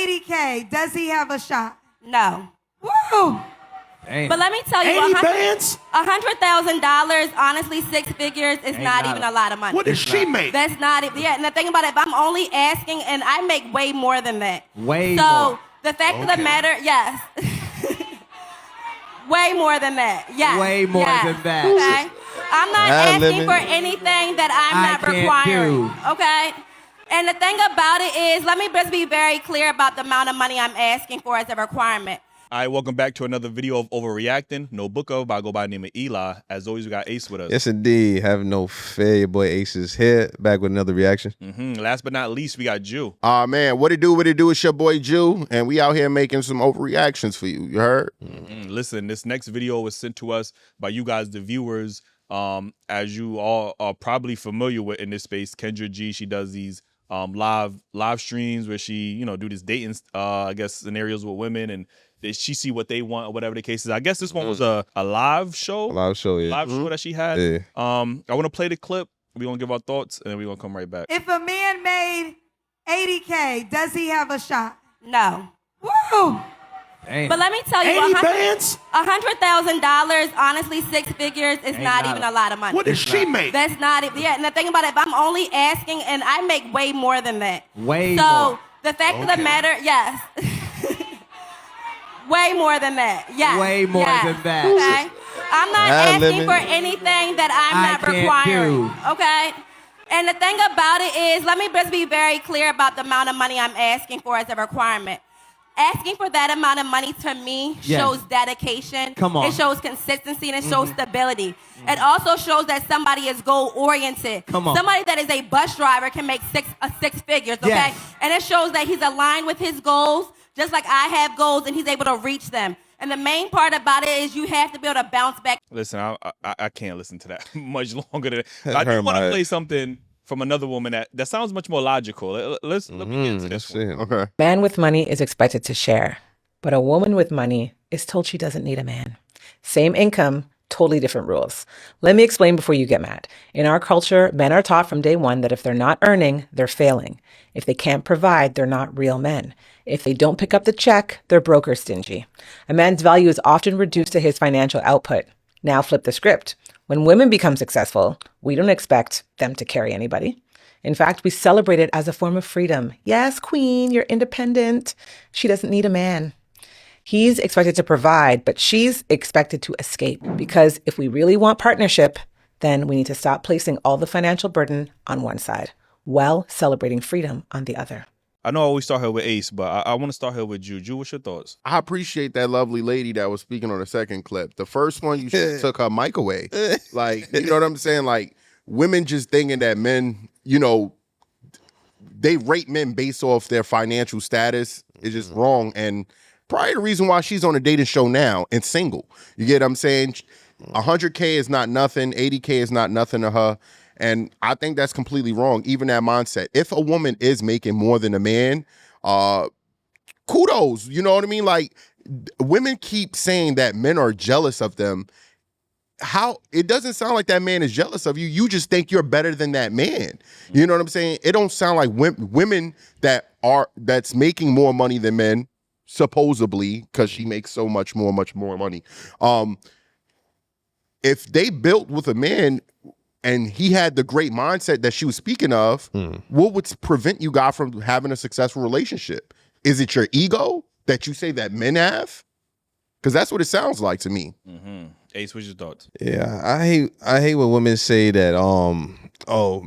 80K, does he have a shot? No. Woo! Damn. But let me tell you, 80 bands? $100,000, honestly, 6 figures is not even a lot of money. What does she make? That's not it. Yeah, and the thing about it, if I'm only asking, and I make way more than that. Way so, more. the fact of the matter, yes. Way more than that. Yes. Way more than that. Okay? I'm not asking for anything that I'm not requiring. Okay? And the thing about it is, let me just be very clear about the amount of money I'm asking for as a requirement. All right, welcome back to another video of Overreacting. No book of, I go by the name of Eli. As always, we got Ace with us. Yes, indeed. Have no fear. Your boy Ace is here, back with another reaction. Last but not least, we got Jew. Man, what it do? It's your boy Jew, and we out here making some overreactions for you. You heard? Listen, this next video was sent to us by you guys, the viewers. As you all are probably familiar with in this space, Kendra G, she does these live streams where she, do this dating, I guess, scenarios with women, and she see what they want or whatever the case is. I guess this one was a live show. A live show, yeah. Live show that she had. Yeah. I want to play the clip. We're going to give our thoughts, and then we're going to come right back. If a man made 80K, does he have a shot? No. Woo! Damn. But let me tell you, 80 bands? $100,000, honestly, 6 figures is not even a lot of money. What does she make? That's not it. Yeah, and the thing about it, if I'm only asking, and I make way more than that. Way so, more. the fact of the matter, yes. Way more than that. Yes. Way more than that. Okay? I'm not asking for anything that I'm not requiring. Okay? And the thing about it is, let me just be very clear about the amount of money I'm asking for as a requirement. Asking for that amount of money to me shows dedication. Come on. It shows consistency and it shows stability. It also shows that somebody is goal-oriented. Come on. Somebody that is a bus driver can make six figures, okay? Yes. And it shows that he's aligned with his goals, just like I have goals, and he's able to reach them. And the main part about it is you have to be able to bounce back. Listen, I can't listen to that much longer than that. I do want to play something from another woman that sounds much more logical. Let me get into this one. Okay. Man with money is expected to share, but a woman with money is told she doesn't need a man. Same income, totally different rules. Let me explain before you get mad. In our culture, men are taught from day one that if they're not earning, they're failing. If they can't provide, they're not real men. If they don't pick up the check, they're broke or stingy. A man's value is often reduced to his financial output. Now flip the script. When women become successful, we don't expect them to carry anybody. In fact, we celebrate it as a form of freedom. Yes, queen, you're independent. She doesn't need a man. He's expected to provide, but she's expected to escape. Because if we really want partnership, then we need to stop placing all the financial burden on one side while celebrating freedom on the other. I know I always start here with Ace, but I want to start here with Jew. Jew, what's your thoughts? I appreciate that lovely lady that was speaking on the second clip. The first one, you should have took her mic away. Like, you know what I'm saying? Like, women just thinking that men, they rate men based off their financial status is just wrong. And probably the reason why she's on a dating show now and single. You get what I'm saying? 100K is not nothing. 80K is not nothing to her. And I think that's completely wrong, even that mindset. If a woman is making more than a man, kudos, you know what I mean? Like, women keep saying that men are jealous of them. How it doesn't sound like that man is jealous of you. You just think you're better than that man. You know what I'm saying? It don't sound like women that's making more money than men, supposedly, because she makes so much more money. If they built with a man and he had the great mindset that she was speaking of, what would prevent you guys from having a successful relationship? Is it your ego that you say that men have? Because that's what it sounds like to me. Ace, what's your thoughts? Yeah, I hate when women say that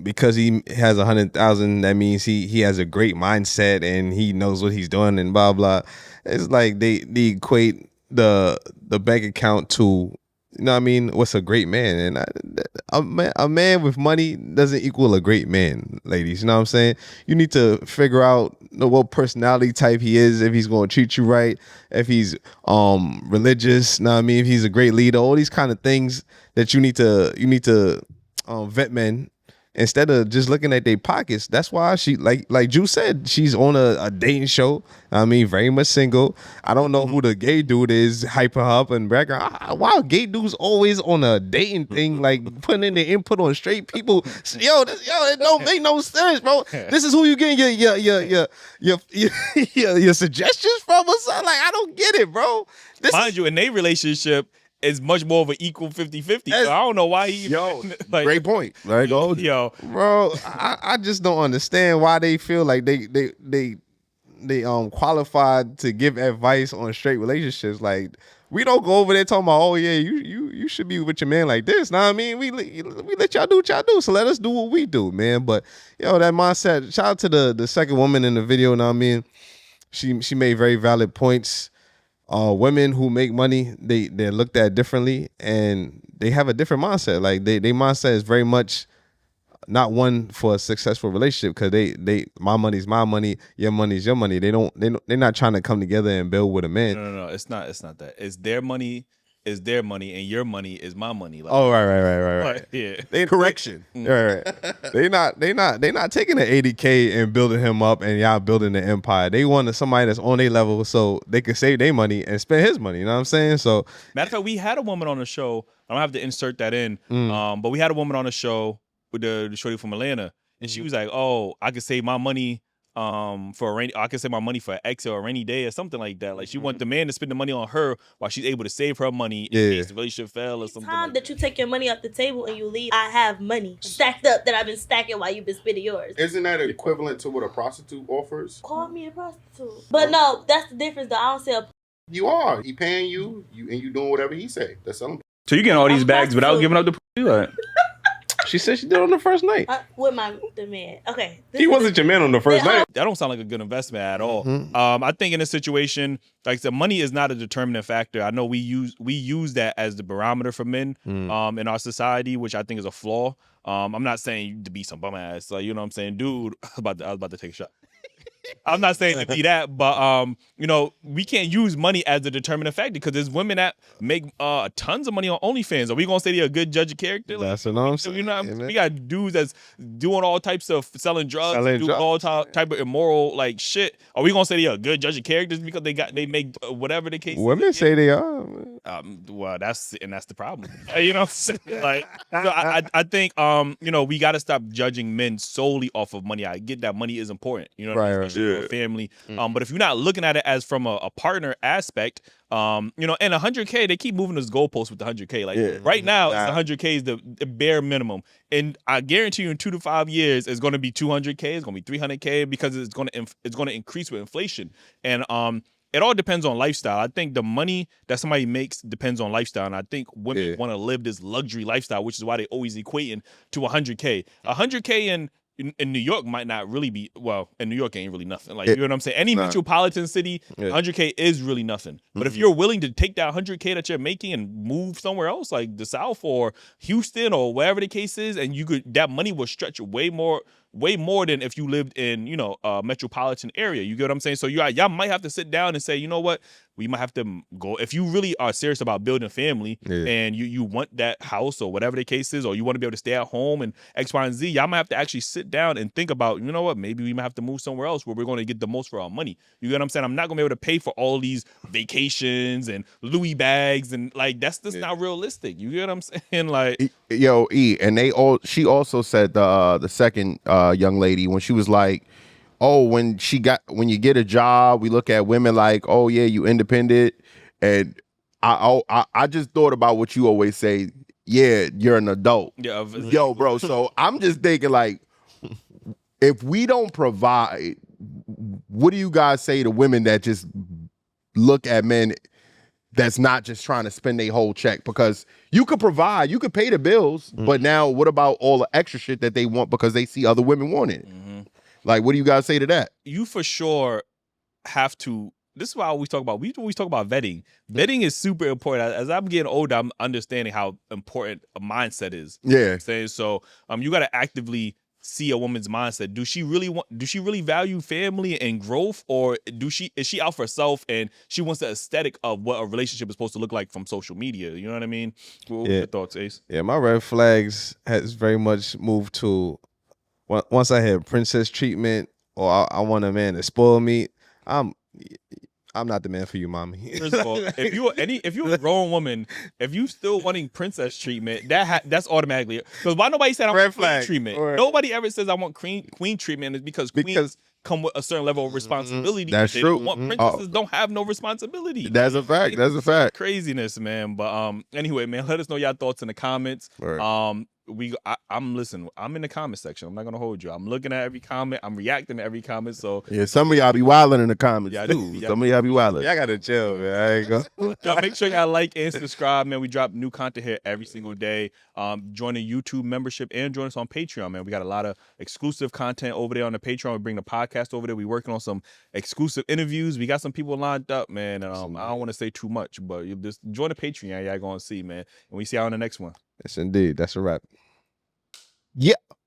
because he has 100,000, that means he has a great mindset and he knows what he's doing and blah blah. It's like they equate the bank account to, you know what I mean, what's a great man? And a man with money doesn't equal a great man, ladies. You know what I'm saying? You need to figure out what personality type he is, if he's going to treat you right, if he's religious, you know what I mean, if he's a great leader, all these kind of things that you need to vet men instead of just looking at their pockets. That's why she like Ju said, she's on a dating show. I mean, very much single. I don't know who the gay dude is hyping her up and bragging. Wow, gay dudes always on a dating thing, like putting in their input on straight people. It don't make no sense, bro. This is who you getting your suggestions from or something. Like, I don't get it, bro. Mind you, in their relationship, is much more of an equal 50-50. So I don't know why he... like, great point. Like, yo. Bro, I just don't understand why they feel like they qualified to give advice on straight relationships. Like, we don't go over there talking about, oh yeah, you should be with your man like this. Know what I mean? We let y'all do what y'all do, so let us do what we do, man. But yo, that mindset, shout out to the second woman in the video, know what I mean? She made very valid points. Women who make money, they're looked at differently, and they have a different mindset. Like, they mindset is very much not one for a successful relationship, because they my money's my money, your money's your money. They're not trying to come together and build with a man. No, it's not that. It's their money is their money, and your money is my money. Like, oh, right. Like, yeah. Correction. Right. They not taking the 80K and building him up, and y'all building the empire. They want somebody that's on their level so they can save their money and spend his money. You know what I'm saying? So, matter of fact, we had a woman on the show. I don't have to insert that in. But we had a woman on the show with the shorty from Atlanta, and she was like, "Oh, I could save my money I could save my money for X or a rainy day or something like that." Like, she want the man to spend the money on her while she's able to save her money in case the relationship fell or something. Time like that you take your money off the table and you leave, I have money stacked up that I've been stacking while you've been spending yours. Isn't that equivalent to what a prostitute offers? Call me a prostitute. But no, that's the difference though. I don't sell. You are. He paying you, and you doing whatever he say. That's something. So you getting all these bags without giving up the like? She said she did on the first night. With the man. Okay. He wasn't your man on the first night. That don't sound like a good investment at all. I think in a situation, like I said, money is not a determinant factor. I know we use that as the barometer for men in our society, which I think is a flaw. I'm not saying to be some bum ass, like, you know what I'm saying, dude. I was about to take a shot. I'm not saying to be that, but we can't use money as a determinant factor, because there's women that make tons of money on OnlyFans. Are we gonna say they're a good judge of character? That's what I'm saying. You know, we got dudes that's doing all types of selling drugs, all type of immoral like shit. Are we gonna say they're a good judge of characters because they make whatever the case? Women say they are. Well, that's the problem. You know what I'm saying? Like, so I think we got to stop judging men solely off of money. I get that money is important. You know, right. Family. But if you're not looking at it as from a partner aspect, and 100K, they keep moving this goalpost with the 100K. Like, right now, it's 100K is the bare minimum, and I guarantee you, in 2 to 5 years, it's going to be 200K. It's going to be 300K, because it's going to increase with inflation, and it all depends on lifestyle. I think the money that somebody makes depends on lifestyle, and I think women want to live this luxury lifestyle, which is why they always equating to 100K. 100K in New York might not really be, well, in New York ain't really nothing. Like, you know what I'm saying? Any metropolitan city, 100K is really nothing. But if you're willing to take that 100K that you're making and move somewhere else, like the South or Houston or wherever the case is, and that money will stretch way more than if you lived in, a metropolitan area. You get what I'm saying? So y'all might have to sit down and say, you know what? We might have to go, if you really are serious about building a family and you want that house or whatever the case is, or you want to be able to stay at home and X, Y, and Z, y'all might have to actually sit down and think about, you know what, maybe we might have to move somewhere else where we're going to get the most for our money. You get what I'm saying? I'm not going to be able to pay for all these vacations and Louis bags, and like, that's just not realistic. You get what I'm saying? Like, yo, and she also said the second young lady, when she was like, oh, when you get a job, we look at women like, oh yeah, you independent. And I just thought about what you always say. Yeah, you're an adult. Yeah, yo, bro. So I'm just thinking, like, if we don't provide, what do you guys say to women that just look at men that's not just trying to spend their whole check? Because you could provide, you could pay the bills, but now what about all the extra shit that they want because they see other women want it? Like, what do you guys say to that? You for sure have to. This is why we talk about vetting. Vetting is super important. As I'm getting older, I'm understanding how important a mindset is. Yeah. You know what I'm saying? So you got to actively see a woman's mindset. Do she really value family and growth, or is she out for herself and she wants the aesthetic of what a relationship is supposed to look like from social media? You know what I mean? What are your thoughts, Ace? Yeah, my red flags has very much moved to once I had princess treatment or I want a man to spoil me, I'm not the man for you, mommy. First of all, if you're a grown woman, if you still wanting princess treatment, that's automatically, because why nobody said I want queen treatment? Nobody ever says I want queen treatment is because queens come with a certain level of responsibility. That's they true. Don't want princesses don't have no responsibility. That's a fact. That's a fact. Craziness, man. But anyway, man, let us know your thoughts in the comments. Right. I'm in the comment section. I'm not gonna hold you. I'm looking at every comment. I'm reacting to every comment. So yeah, some of y'all be wilding in the comments yeah, too. Some of y'all be wilding. Y'all gotta chill, man. I ain't go. Y'all make sure y'all like and subscribe, man. We drop new content here every single day. Join the YouTube membership and join us on Patreon, man. We got a lot of exclusive content over there on the Patreon. We bring the podcast over there. We working on some exclusive interviews. We got some people lined up, man. And I don't want to say too much, but you just join the Patreon. Y'all gonna see, man. And we see y'all on the next one. Yes, indeed. That's a wrap. Yeah.